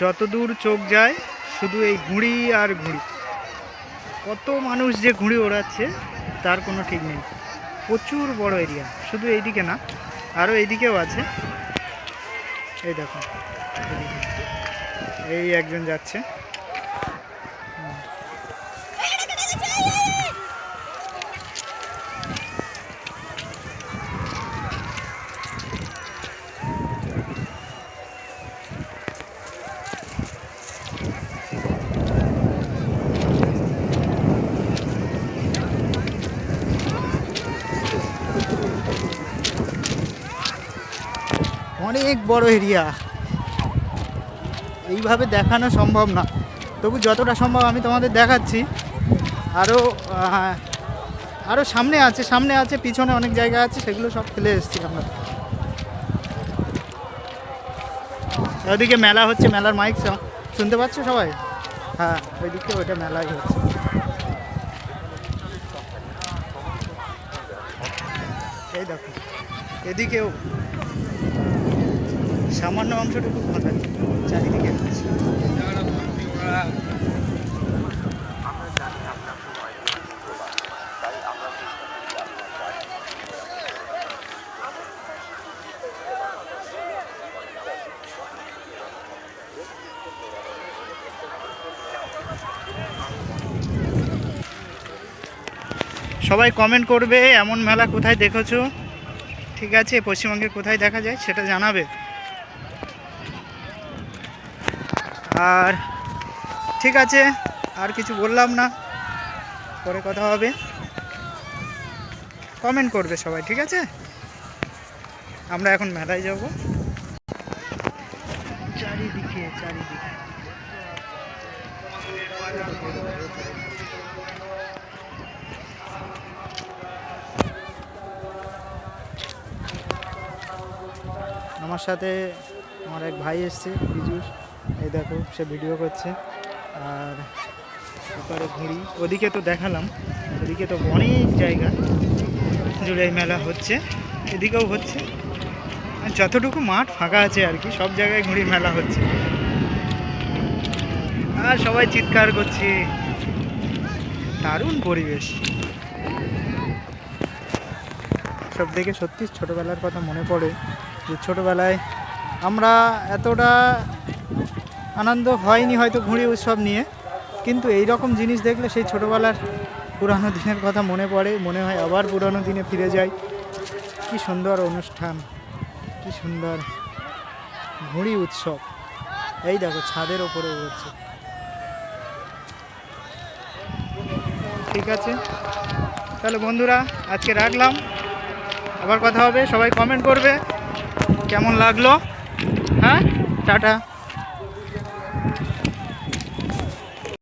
যত দূর চোখ যায় শুধু এই ঘুড়ি আর ঘুড়ি। কত মানুষ যে ঘুড়ি ওড়াচ্ছে তার কোনো ঠিক নেই। প্রচুর বড় এরিয়া, শুধু এইদিকে না, আরও এইদিকেও আছে। এই দেখুন, এই একজন যাচ্ছে। অনেক বড় এরিয়া, এইভাবে দেখানো সম্ভব না, তবু যতটা সম্ভব আমি তোমাদের দেখাচ্ছি। আরও সামনে আছে, পিছনে অনেক জায়গা আছে, সেগুলো সব ফেলে এসেছি আমরা। ওইদিকে মেলা হচ্ছে, মেলার মাইক শুনতে পাচ্ছ সবাই? হ্যাঁ, ওইদিকে ওইটা মেলাই হচ্ছে। এই দেখো, এদিকেও সামান্য অংশটুকু ফাঁকা, চারিদিকে হচ্ছে। সবাই কমেন্ট করবে এমন মেলা কোথায় দেখেছো, ঠিক আছে? পশ্চিমবঙ্গের কোথায় দেখা যায় সেটা জানাবে। আর ঠিক আছে, আর কিছু বললাম না, পরে কথা হবে। কমেন্ট করবে সবাই, ঠিক আছে? আমরা এখন মেলায় যাব। চারিদিকে আমার সাথে আমার এক ভাই এসছে, বিজুস। এই দেখো, সে ভিডিও করছে। আর ওপারে ঘুড়ি, ওদিকে তো দেখালাম, ওদিকে তো অনেক জায়গা জুড়ে মেলা হচ্ছে, এদিকেও হচ্ছে। যতটুকু মাঠ ফাঁকা আছে আর কি, সব জায়গায় ঘুড়ির মেলা হচ্ছে। আর সবাই চিৎকার করছে, দারুণ পরিবেশ। সব দেখে সত্যি ছোটোবেলার কথা মনে পড়ে, যে ছোটোবেলায় আমরা এতটা আনন্দ হয়নি হয়তো ঘুড়ি উৎসব নিয়ে, কিন্তু এই রকম জিনিস দেখলে সেই ছোটোবেলার পুরানো দিনের কথা মনে পড়ে, মনে হয় আবার পুরানো দিনে ফিরে যাই। কি সুন্দর অনুষ্ঠান, কি সুন্দর ঘুড়ি উৎসব। এই দেখো, ছাদের ওপরে উঠছে। ঠিক আছে, তাহলে বন্ধুরা আজকে রাখলাম, আবার কথা হবে। সবাই কমেন্ট করবে কেমন লাগলো। হ্যাঁ, টাটা।